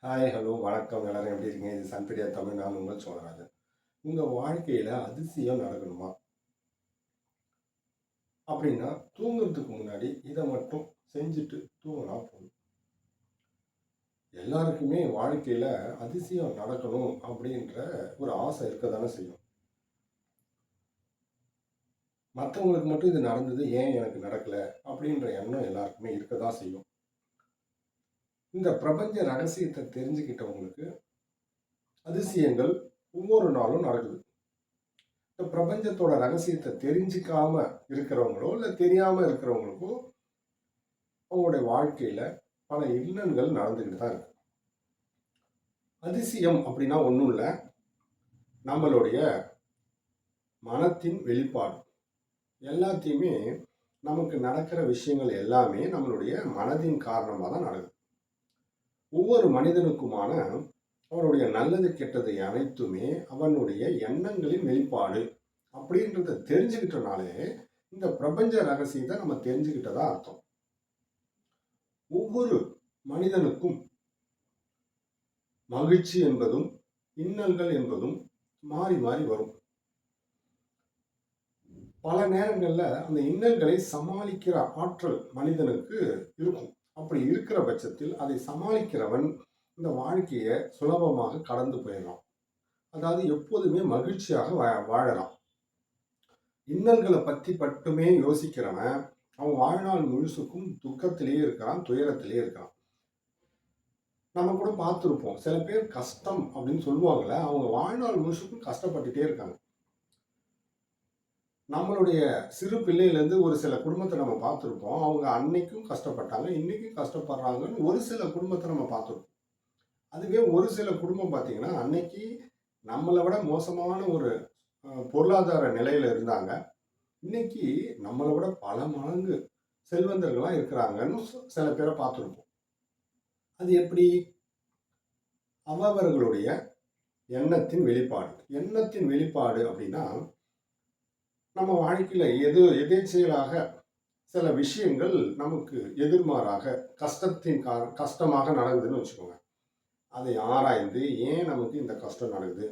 Hi, hello, வணக்கம். எல்லாரும் எப்படி இருக்கீங்க? இது சன்பீடியா தமிழ். நான் உங்கள் சோழராஜன். உங்கள் வாழ்க்கையில் அதிசயம் நடக்கணுமா அப்படின்னா தூங்குறதுக்கு முன்னாடி இதை மட்டும் செஞ்சுட்டு தூங்கினா போதும். எல்லாருக்குமே வாழ்க்கையில் அதிசயம் நடக்கணும் அப்படின்ற ஒரு ஆசை இருக்க தானே செய்யும். மற்றவங்களுக்கு மட்டும் இது நடந்தது, ஏன் எனக்கு நடக்கலை அப்படின்ற எண்ணம் எல்லாருக்குமே இருக்க தான் செய்யும். இந்த பிரபஞ்ச ரகசியத்தை தெரிஞ்சுக்கிட்டவங்களுக்கு அதிசயங்கள் ஒவ்வொரு நாளும் நடக்குது. இந்த பிரபஞ்சத்தோட ரகசியத்தை தெரிஞ்சுக்காம இருக்கிறவங்களோ இல்லை தெரியாம இருக்கிறவங்களுக்கோ அவங்களுடைய வாழ்க்கையில பல இன்னல்கள் நடந்துக்கிட்டு தான் இருக்கு. அதிசயம் அப்படின்னா ஒன்றும் இல்லை, நம்மளுடைய மனத்தின் வெளிப்பாடு. எல்லாத்தையுமே நமக்கு நடக்கிற விஷயங்கள் எல்லாமே நம்மளுடைய மனதின் காரணமாக தான் நடக்குது. ஒவ்வொரு மனிதனுக்குமான அவனுடைய நல்லது கெட்டது அனைத்துமே அவனுடைய எண்ணங்களின் வெளிப்பாடு அப்படின்றத தெரிஞ்சுக்கிட்டனாலே இந்த பிரபஞ்ச ரகசியத்தை நம்ம தெரிஞ்சுக்கிட்டதா அர்த்தம். ஒவ்வொரு மனிதனுக்கும் மகிழ்ச்சி என்பதும் இன்னல்கள் என்பதும் மாறி மாறி வரும். பல நேரங்களில் அந்த இன்னல்களை சமாளிக்கிற ஆற்றல் மனிதனுக்கு இருக்கும். அப்படி இருக்கிற பட்சத்தில் அதை சமாளிக்கிறவன் இந்த வாழ்க்கையை சுலபமாக கடந்து போயிடலாம். அதாவது எப்போதுமே மகிழ்ச்சியாக வாழலாம். இன்னல்களை பற்றி மட்டுமே யோசிக்கிறவன் அவன் வாழ்நாள் முழுசுக்கும் துக்கத்திலேயே இருக்கிறான், துயரத்திலேயே இருக்கிறான். நம்ம கூட பார்த்துருப்போம், சில பேர் கஷ்டம் அப்படின்னு சொல்லுவாங்கள்ல, அவங்க வாழ்நாள் முழுசுக்கும் கஷ்டப்பட்டுட்டே இருக்காங்க. நம்மளுடைய சிறு பிள்ளையிலேருந்து ஒரு சில குடும்பத்தை நம்ம பார்த்துருப்போம், அவங்க அன்னைக்கும் கஷ்டப்பட்டாங்க, இன்னைக்கும் கஷ்டப்படுறாங்கன்னு ஒரு சில குடும்பத்தை நம்ம பார்த்துருப்போம். அதுவே ஒரு சில குடும்பம் பார்த்தீங்கன்னா, அன்னைக்கு நம்மளை விட மோசமான ஒரு பொருளாதார நிலையில இருந்தாங்க, இன்னைக்கு நம்மளை விட பல மடங்கு செல்வந்தர்களாக இருக்கிறாங்கன்னு சில பேரை பார்த்துருப்போம். அது எப்படி? அவர்களுடைய எண்ணத்தின் வெளிப்பாடு. எண்ணத்தின் வெளிப்பாடு அப்படின்னா, நம்ம வாழ்க்கையில் எதேச்சையாக சில விஷயங்கள் நமக்கு எதிர்மாறாக கஷ்டமாக நடக்குதுன்னு வச்சுக்கோங்க. அதை ஆராய்ந்து ஏன் நமக்கு இந்த கஷ்டம் நடக்குது,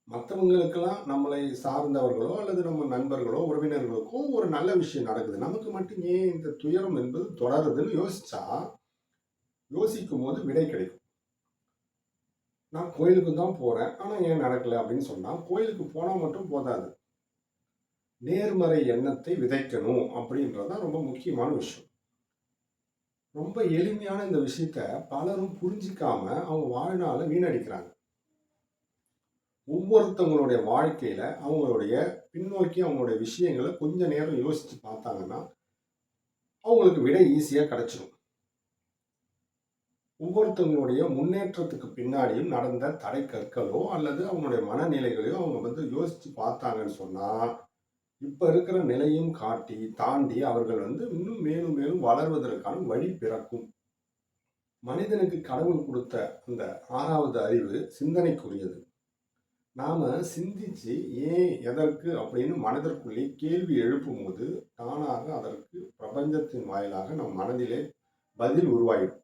மற்றவங்களுக்கெல்லாம் நம்மளை சார்ந்தவர்களோ அல்லது நம்ம நண்பர்களோ உறவினர்களுக்கோ ஒரு நல்ல விஷயம் நடக்குது, நமக்கு மட்டும் ஏன் இந்த துயரம் என்பது தொடருதுன்னு யோசிக்கும் போது விடை கிடைக்கும். நான் கோயிலுக்கு தான் போறேன், ஆனால் ஏன் நடக்கலை அப்படின்னு சொன்னால், கோயிலுக்கு போனால் மட்டும் போதாது, நேர்மறை எண்ணத்தை விதைக்கணும் அப்படின்றதான் ரொம்ப முக்கியமான விஷயம். ரொம்ப எளிமையான இந்த விஷயத்த பலரும் புரிஞ்சிக்காம அவங்க வாழ்நாளை வீணடிக்கிறாங்க. ஒவ்வொருத்தவங்களுடைய வாழ்க்கையில அவங்களுடைய பின்னோக்கி அவங்களுடைய விஷயங்களை கொஞ்ச நேரம் யோசிச்சு பார்த்தாங்கன்னா அவங்களுக்கு விடை ஈஸியா கிடைச்சிடும். ஒவ்வொருத்தவங்களுடைய முன்னேற்றத்துக்கு பின்னாடியும் நடந்த தடை கற்களோ அல்லது அவங்களுடைய மனநிலைகளையோ அவங்க யோசிச்சு பார்த்தாங்கன்னு சொன்னா இப்ப இருக்கிற நிலையும் தாண்டி அவர்கள் இன்னும் மேலும் மேலும் வளர்வதற்கான வழி பிறக்கும். மனிதனுக்கு கடவுள் கொடுத்த அந்த 6வது அறிவு சிந்தனைக்குரியது. நாம சிந்திச்சு ஏன் எதற்கு அப்படின்னு மனதிற்குள்ளே கேள்வி எழுப்பும் போது தானாக அதற்கு பிரபஞ்சத்தின் வாயிலாக நம் மனதிலே பதில் உருவாயிடும்.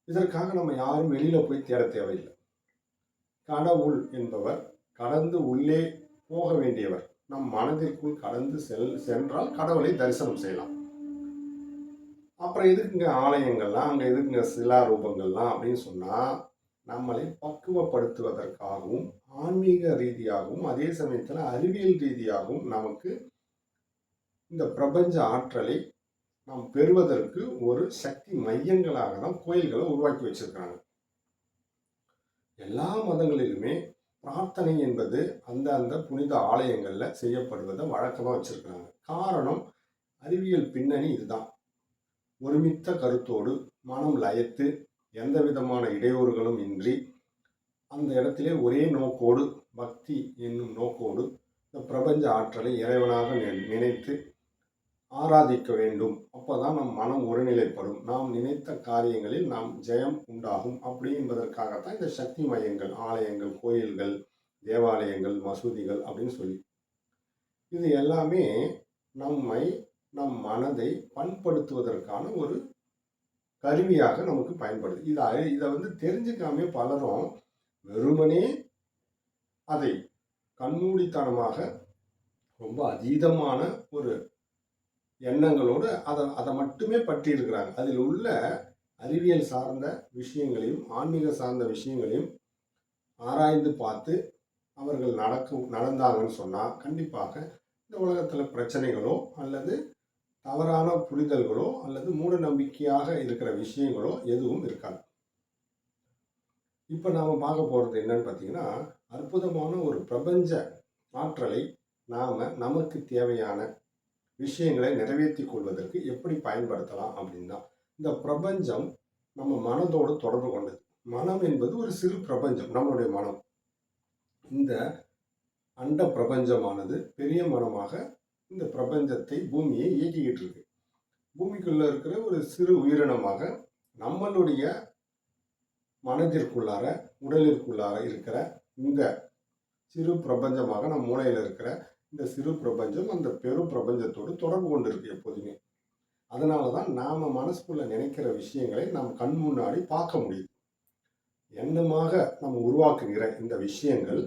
இதற்காக நம்ம யாரும் வெளியில போய் தேட தேவையில்லை. கடவுள் என்பவர் கடந்து உள்ளே போக வேண்டியவர். நம் மனதிற்குள் கடந்து சென்றால் கடவுளை தரிசனம் செய்யலாம். அப்புறம் எதுக்குங்க ஆலயங்கள்லாம், அங்க எதுக்குங்க சிலா ரூபங்கள்லாம் அப்படின்னு சொன்னா நம்மளை பக்குவப்படுத்துவதற்காகவும் ஆன்மீக ரீதியாகவும் அதே சமயத்தில் அறிவியல் ரீதியாகவும் நமக்கு இந்த பிரபஞ்ச ஆற்றலை நாம் பெறுவதற்கு ஒரு சக்தி மையங்களாக தான் கோயில்களை உருவாக்கி வச்சிருக்கிறாங்க. எல்லா மதங்களிலுமே பிரார்த்தனை என்பது அந்த புனித ஆலயங்கள்ல செய்யப்படுவதை வழக்கமாக வச்சிருக்கிறாங்க. காரணம், அறிவியல் பின்னணி இதுதான். ஒருமித்த கருத்தோடு மனம் லயத்து எந்த விதமான இடையூறுகளும் இன்றி அந்த இடத்திலே ஒரே நோக்கோடு, பக்தி என்னும் நோக்கோடு இந்த பிரபஞ்ச ஆற்றலை இறைவனாக நினைத்து ஆராதிக்க வேண்டும். அப்போதான் நம் மனம் ஒருநிலைப்படும், நாம் நினைத்த காரியங்களில் நாம் ஜெயம் உண்டாகும். அப்படி என்பதற்காகத்தான் இந்த சக்தி மையங்கள், ஆலயங்கள், கோயில்கள், தேவாலயங்கள், மசூதிகள் அப்படின்னு சொல்லி இது எல்லாமே நம் மனதை பண்படுத்துவதற்கான ஒரு கருவியாக நமக்கு பயன்படுது. இதை வந்து தெரிஞ்சுக்காம பலரும் வெறுமனே அதை கண்மூடித்தனமாக ரொம்ப அதீதமான ஒரு எண்ணங்களோடு அதை மட்டுமே பற்றி இருக்கிறாங்க. அதில் உள்ள அறிவியல் சார்ந்த விஷயங்களையும் ஆன்மீக சார்ந்த விஷயங்களையும் ஆராய்ந்து பார்த்து அவர்கள் நடந்தாங்கன்னு சொன்னால் கண்டிப்பாக இந்த உலகத்தில் பிரச்சனைகளோ அல்லது தவறான புரிதல்களோ அல்லது மூட நம்பிக்கையாக இருக்கிற விஷயங்களோ எதுவும் இருக்காது. இப்போ நாம் பார்க்க போகிறது என்னன்னு பார்த்தீங்கன்னா, அற்புதமான ஒரு பிரபஞ்ச ஆற்றலை நாம் நமக்கு தேவையான விஷயங்களை நிறைவேற்றி கொள்வதற்கு எப்படி பயன்படுத்தலாம் அப்படின்னா, இந்த பிரபஞ்சம் நம்ம மனதோடு தொடர்பு கொண்டது. மனம் என்பது ஒரு சிறு பிரபஞ்சம், நம்மளுடைய மனம். இந்த அண்ட பிரபஞ்சமானது பெரிய மனமாக இந்த பிரபஞ்சத்தை, பூமியை இயக்கிக்கிட்டு இருக்கு. பூமிக்குள்ள இருக்கிற ஒரு சிறு உயிரினமாக நம்மளுடைய மனதிற்குள்ளார, உடலிற்குள்ளார இருக்கிற இந்த சிறு பிரபஞ்சமாக நம் மூளையில் இருக்கிற இந்த சிறு பிரபஞ்சம் அந்த பெரும் பிரபஞ்சத்தோடு தொடர்பு கொண்டு இருக்கு எப்போதுமே. அதனால தான் நாம் மனசுக்குள்ள நினைக்கிற விஷயங்களை நாம் கண் முன்னாடி பார்க்க முடியுது. எண்ணமாக நம்ம உருவாக்குகிற இந்த விஷயங்கள்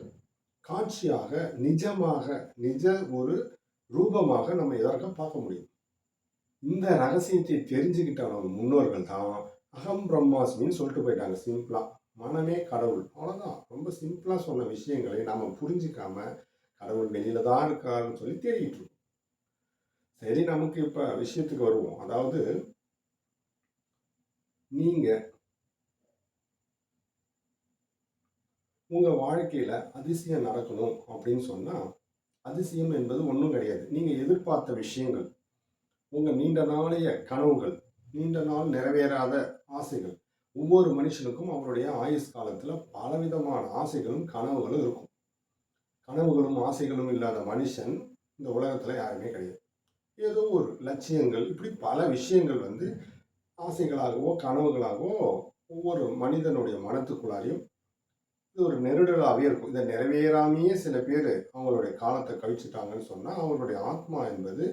காட்சியாக, நிஜமாக, நிஜ ஒரு ரூபமாக நம்ம எதற்க பார்க்க முடியும். இந்த ரகசியத்தை தெரிஞ்சுக்கிட்ட நம்ம முன்னோர்கள் தான் அகம் பிரம்மாஸ்மின்னு சொல்லிட்டு போயிட்டாங்க. சிம்பிளா மனமே கடவுள், அவ்வளோதான். ரொம்ப சிம்பிளா சொன்ன விஷயங்களை நாம புரிஞ்சிக்காம கடவுள் வெளியில தான் இருக்காருன்னு சொல்லி தேடிட்டு இருக்கோம். சரி, நமக்கு இப்ப விஷயத்துக்கு வருவோம். அதாவது நீங்க உங்க வாழ்க்கையில அதிசயம் நடக்கணும் அப்படின்னு சொன்னா, அதிசயம் என்பது ஒன்றும் கிடையாது. நீங்க எதிர்பார்த்த விஷயங்கள், உங்க நீண்ட நாளைய கனவுகள், நீண்ட நாள் நிறைவேறாத ஆசைகள். ஒவ்வொரு மனுஷனுக்கும் அவருடைய ஆயுஷ் காலத்துல பலவிதமான ஆசைகளும் கனவுகளும் இருக்கும். கனவுகளும் ஆசைகளும் இல்லாத மனுஷன் இந்த உலகத்துல யாருமே கிடையாது. ஏதோ ஒரு லட்சியங்கள், இப்படி பல விஷயங்கள் வந்து ஆசைகளாகவோ கனவுகளாகவோ ஒவ்வொரு மனிதனுடைய மனத்துக்குள்ளாரையும் இது ஒரு நெருடலாகவே இருக்கும். இதை நிறைவேறாமையே சில பேர் அவங்களுடைய காலத்தை கழிச்சுட்டாங்கன்னு சொன்னால் அவங்களுடைய ஆத்மா என்பது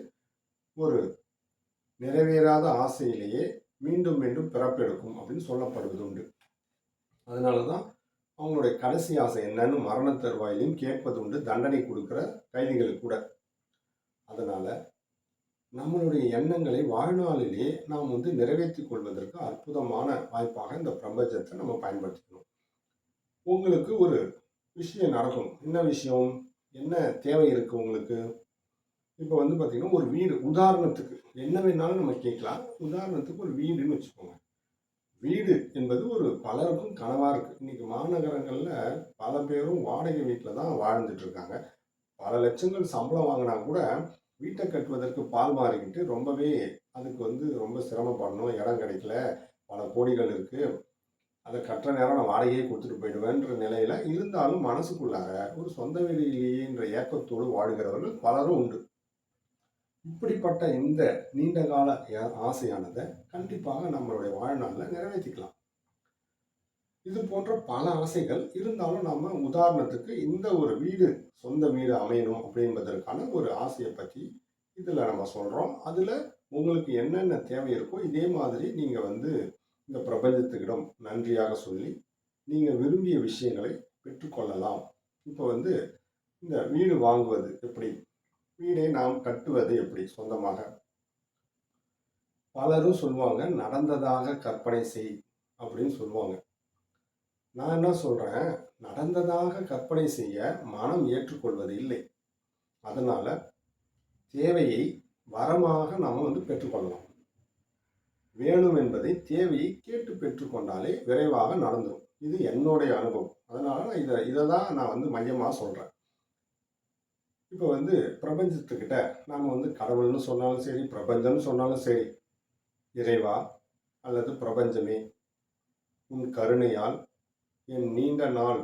ஒரு நிறைவேறாத ஆசையிலேயே மீண்டும் மீண்டும் பிறப்பெடுக்கும் அப்படின்னு சொல்லப்படுவது உண்டு. அதனால தான் அவங்களுடைய கடைசி ஆசை என்னன்னு மரண தருவாயிலையும் கேட்பது உண்டு, தண்டனை கொடுக்குற கைதிகளுக்கு கூட. அதனால நம்மளுடைய எண்ணங்களை வாழ்நாளிலே நாம் வந்து நிறைவேற்றி கொள்வதற்கு அற்புதமான வாய்ப்பாக இந்த பிரபஞ்சத்தை நம்ம பயன்படுத்திக்கணும். உங்களுக்கு ஒரு விஷயம் நடக்கணும். என்ன விஷயம், என்ன தேவை இருக்கு உங்களுக்கு? இப்போ வந்து பார்த்தீங்கன்னா ஒரு வீடு, உதாரணத்துக்கு என்ன வேணாலும் நம்ம கேட்கலாம். உதாரணத்துக்கு ஒரு வீடுன்னு வச்சுக்கோங்க. வீடு என்பது ஒரு பலருக்கும் கனவா இருக்கு. இன்னைக்கு மாநகரங்கள்ல பல பேரும் வாடகை வீட்டில் தான் வாழ்ந்துட்டு இருக்காங்க. பல லட்சங்கள் சம்பளம் வாங்கினா கூட வீட்டை கட்டுவதற்கு பால் மாறிக்கிட்டு ரொம்பவே அதுக்கு வந்து ரொம்ப சிரமப்படணும். இடம் கிடைக்கல, பல கோடிகள் இருக்கு, அதை கட்டுற நேரம் நான் வாடகையே கொடுத்துட்டு போயிடுவேன்ற நிலையில இருந்தாலும் மனசுக்குள்ளார ஒரு சொந்த வீடு இல்லையேன்ற ஏக்கத்தோடு வாழ்கிறவர்கள் பலரும் உண்டு. இப்படிப்பட்ட இந்த நீண்ட கால ஆசையானதை கண்டிப்பாக நம்மளுடைய வாழ்நாளில் நிறைவேற்றிக்கலாம். இது போன்ற பல ஆசைகள் இருந்தாலும் நம்ம உதாரணத்துக்கு இந்த ஒரு வீடு, சொந்த வீடு அமையணும் அப்படின்பதற்கான ஒரு ஆசையை பற்றி இதில் நம்ம சொல்கிறோம். அதில் உங்களுக்கு என்னென்ன தேவை இருக்கோ இதே மாதிரி நீங்கள் வந்து இந்த பிரபஞ்சத்துக்கிடம் நன்றியாக சொல்லி நீங்கள் விரும்பிய விஷயங்களை பெற்றுக்கொள்ளலாம். இப்போ வந்து இந்த வீடு வாங்குவது எப்படி, வீடை நாம் கட்டுவது எப்படி சொந்தமாக. பலரும் சொல்லுவாங்க நடந்ததாக கற்பனை செய் அப்படின்னு சொல்லுவாங்க. நான் என்ன சொல்றேன், நடந்ததாக கற்பனை செய்ய மனம் ஏற்றுக்கொள்வது இல்லை. அதனால தேவையை வரமாக நாம் வந்து பெற்றுக்கொள்ளலாம். வேணும் என்பதை தேவையை கேட்டு பெற்றுக்கொண்டாலே விரைவாக நடந்துடும். இது என்னுடைய அனுபவம். அதனால நான் இதை தான் நான் வந்து மையமாக சொல்றேன். இப்போ வந்து பிரபஞ்சத்துக்கிட்ட நாம் வந்து கடவுள்னு சொன்னாலும் சரி, பிரபஞ்சம்னு சொன்னாலும் சரி, இறைவா அல்லது பிரபஞ்சமே, உன் கருணையால் என் நீண்ட நாள்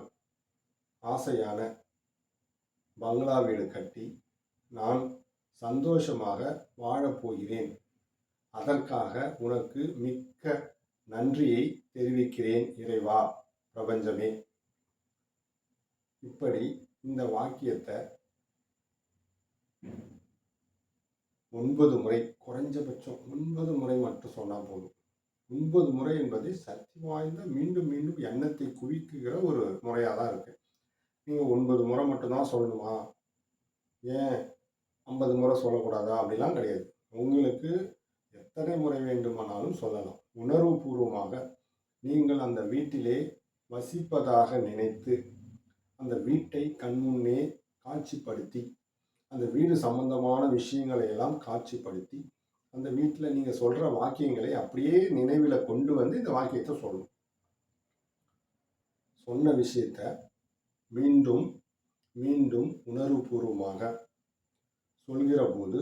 ஆசையான பங்களா வீடு கட்டி நான் சந்தோஷமாக வாழப்போகிறேன். அதற்காக உனக்கு மிக்க நன்றியை தெரிவிக்கிறேன் இறைவா, பிரபஞ்சமே. இப்படி இந்த வாக்கியத்தை 9 முறை, குறைஞ்சபட்சம் 9 முறை மட்டும் சொன்னால் போதும். 9 முறை என்பது சக்தி வாய்ந்த மீண்டும் மீண்டும் எண்ணத்தை குவிக்குகிற ஒரு முறையாக தான் இருக்கு. நீங்கள் 9 முறை மட்டும்தான் சொல்லணுமா, ஏன் 50 முறை சொல்லக்கூடாதா அப்படிலாம் கிடையாது. உங்களுக்கு எத்தனை முறை வேண்டுமானாலும் சொல்லலாம். உணர்வுபூர்வமாக நீங்கள் அந்த வீட்டிலே வசிப்பதாக நினைத்து அந்த வீட்டை கண்முன்னே காட்சிப்படுத்தி, அந்த வீடு சம்பந்தமான விஷயங்களை எல்லாம் காட்சிப்படுத்தி, அந்த வீட்டில் நீங்கள் சொல்கிற வாக்கியங்களை அப்படியே நினைவில் கொண்டு வந்து இந்த வாக்கியத்தை சொல்லணும். சொன்ன விஷயத்த மீண்டும் மீண்டும் உணர்வுபூர்வமாக சொல்கிற போது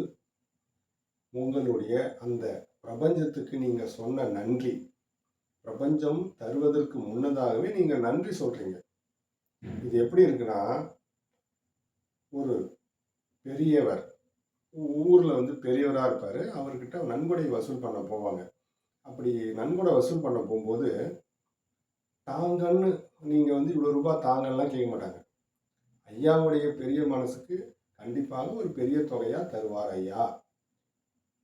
உங்களுடைய அந்த பிரபஞ்சத்துக்கு நீங்கள் சொன்ன நன்றி, பிரபஞ்சம் தருவதற்கு முன்னதாகவே நீங்கள் நன்றி சொல்கிறீங்க. இது எப்படி இருக்குன்னா, ஒரு பெரியவர் ஊரில் வந்து பெரியவராக இருப்பார், அவர்கிட்ட நன்கொடை வசூல் பண்ண போவாங்க. அப்படி நன்கொடை வசூல் பண்ண போகும்போது தாங்கன்னு நீங்கள் வந்து இவ்வளோ ரூபாய் தாங்கலாம் கேட்க மாட்டாங்க. ஐயாவுடைய பெரிய மனசுக்கு கண்டிப்பாக ஒரு பெரிய தொகையாக தருவார் ஐயா,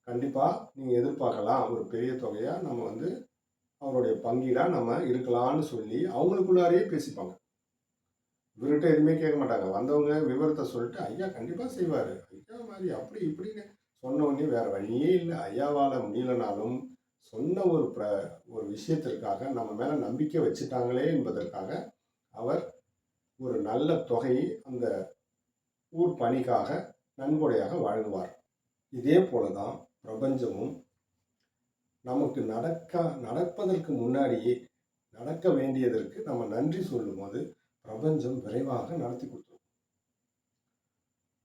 கண்டிப்பாக நீங்கள் எதிர்பார்க்கலாம், ஒரு பெரிய தொகையாக நம்ம வந்து அவருடைய பங்கீடாக நம்ம இருக்கலாம்னு சொல்லி அவங்களுக்குள்ளாரையே பேசிப்பாங்க. இவர்கிட்ட எதுவுமே கேட்க மாட்டாங்க. வந்தவங்க விவரத்தை சொல்லிட்டு ஐயா கண்டிப்பாக செய்வார், ஐயா மாதிரி அப்படி இப்படின்னு சொன்ன உடனே வேறு வழியே இல்லை. ஐயாவால் முடியலனாலும் சொன்ன ஒரு விஷயத்திற்காக நம்ம மேலே நம்பிக்கை வச்சுட்டாங்களே என்பதற்காக அவர் ஒரு நல்ல தொகையை அந்த ஊர் பணிக்காக நன்கொடையாக வழங்குவார். இதே போல தான் பிரபஞ்சமும் நமக்கு நடப்பதற்கு முன்னாடியே நடக்க வேண்டியதற்கு நம்ம நன்றி சொல்லும்போது பிரபஞ்சம் விரைவாக நடத்தி கொடுத்துரும்.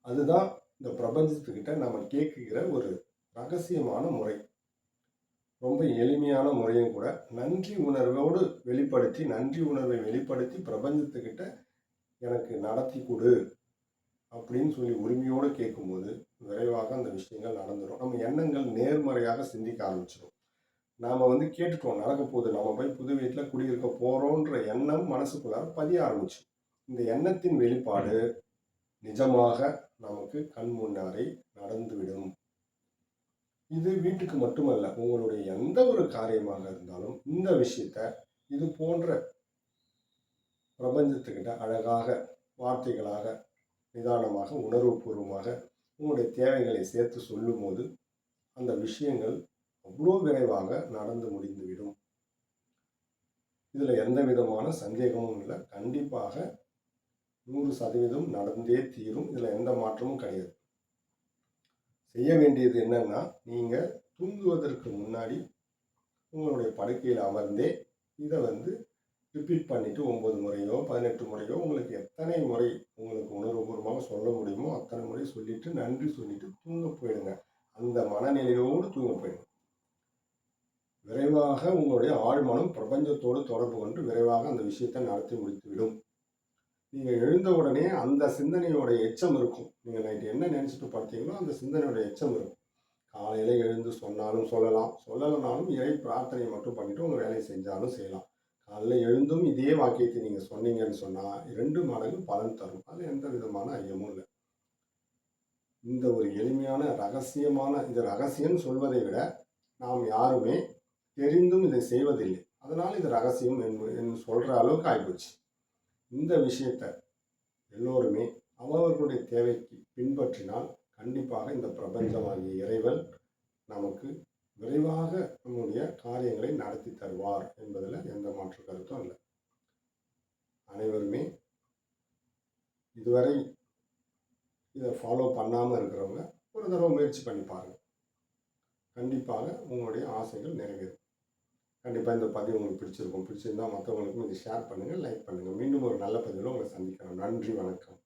அதுதான் இந்த பிரபஞ்சத்துக்கிட்ட நம்ம கேட்குகிற ஒரு ரகசியமான முறை. ரொம்ப எளிமையான முறையும் கூட. நன்றி உணர்வோடு நன்றி உணர்வை வெளிப்படுத்தி பிரபஞ்சத்துக்கிட்ட எனக்கு நடத்தி கொடு அப்படின்னு சொல்லி உரிமையோடு கேட்கும்போது விரைவாக அந்த விஷயங்கள் நடந்துடும். நம்ம எண்ணங்கள் நேர்மறையாக சிந்திக்க ஆரம்பிச்சிடும். நாம் வந்து கேட்டுட்டோம் நடக்க போகுது, நம்ம போய் புது வீட்டில் குடியிருக்க போகிறோன்ற எண்ணம் மனசுக்குள்ளார பதிய ஆரம்பிச்சு. இந்த எண்ணத்தின் வெளிப்பாடு நிஜமாக நமக்கு கண் முன்னாரை நடந்துவிடும். இது வீட்டுக்கு மட்டுமல்ல, உங்களுடைய எந்த ஒரு காரியமாக இருந்தாலும் இந்த விஷயத்த இது போன்ற பிரபஞ்சத்துக்கிட்ட அழகாக வார்த்தைகளாக நிதானமாக உணர்வுபூர்வமாக உங்களுடைய தேவைகளை சேர்த்து சொல்லும் போது அந்த விஷயங்கள் அவ்வளோ விரைவாக நடந்து முடிந்துவிடும். இதில் எந்த விதமான சந்தேகமும் இல்லை. கண்டிப்பாக 100% நடந்தே தீரும். இதில் எந்த மாற்றமும் கிடையாது. செய்ய வேண்டியது என்னன்னா, நீங்கள் தூங்குவதற்கு முன்னாடி உங்களுடைய படுக்கையில் அமர்ந்தே இதை வந்து ரிப்பீட் பண்ணிவிட்டு 9 முறையோ 18 முறையோ உங்களுக்கு எத்தனை முறை உங்களுக்கு உணர்வுபூர்வமாக சொல்ல முடியுமோ அத்தனை முறை சொல்லிவிட்டு நன்றி சொல்லிவிட்டு தூங்க போயிடுங்க. அந்த மனநிலையோடு தூங்க போயிடுங்க. விரைவாக உங்களுடைய ஆழ்மனம் பிரபஞ்சத்தோடு தொடர்பு கொண்டு விரைவாக அந்த விஷயத்தை நடத்தி முடித்துவிடும். நீங்கள் எழுந்த உடனே அந்த சிந்தனையோட எச்சம் இருக்கும். நீங்கள் நைட்டு என்ன நினச்சிட்டு பார்த்தீங்களோ அந்த சிந்தனையோட எச்சம் இருக்கும். காலையில் எழுந்து சொன்னாலும் சொல்லலாம், சொல்லலைனாலும் இறை பிரார்த்தனை மட்டும் பண்ணிவிட்டு உங்கள் வேலையை செஞ்சாலும் செய்யலாம். காலையில் எழுந்தும் இதே வாக்கியத்தை நீங்கள் சொன்னீங்கன்னு சொன்னால் 2 மடங்கு பலன் தரும். அதில் எந்த விதமான ஐயமும் இல்லை. இந்த ஒரு எளிமையான ரகசியமான, இது ரகசியம் சொல்வதை விட நாம் யாருமே தெரிந்தும் இதை செய்வதில்லை. அதனால் இது ரகசியம் என்று சொல்கிற அளவுக்கு ஆகிப்போச்சு. இந்த விஷயத்தை எல்லோருமே அவர்களுடைய தேவைக்கு பின்பற்றினால் கண்டிப்பாக இந்த பிரபஞ்சமாகிய இறைவன் நமக்கு விரைவாக நம்முடைய காரியங்களை நடத்தி தருவார் என்பதில் எந்த மாற்று கருத்தும் இல்லை. அனைவருமே இதுவரை இதை ஃபாலோ பண்ணாமல் இருக்கிறவங்க ஒரு தடவை முயற்சி பண்ணி பாருங்கள். கண்டிப்பாக உங்களுடைய ஆசைகள் நிறைவேறும். கண்டிப்பாக இந்த பதிவு உங்களுக்கு பிடிச்சிருக்கும். பிடிச்சிருந்தால் மற்றவங்களுக்கும் இதை ஷேர் பண்ணுங்கள், லைக் பண்ணுங்கள். மீண்டும் ஒரு நல்ல பதிவில் உங்களை சந்திக்கிறோம். நன்றி, வணக்கம்.